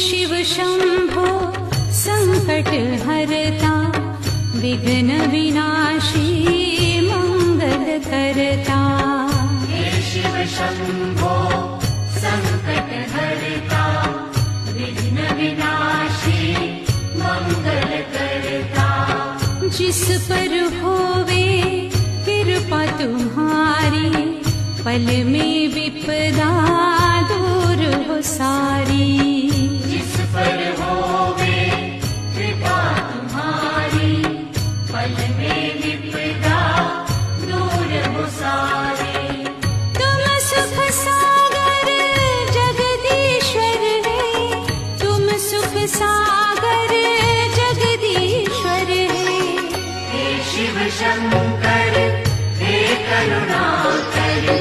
शिव शंभो संकट हरता, विघ्न विनाशी मंगल करता। हे शिव शंभो संकट हरता, विघ्न विनाशी मंगल करता। जिस पर होवे कृपा तुम्हारी, पल में विपदा दूर हो सारी। जिस पर होवे कृपा तुम्हारी, पल में विपदा दूर हो सारी। तुम सुख सागर जगदीश्वर है, तुम सुख सागर जगदीश्वर है। हे शिव शंकर हे करुणाकर,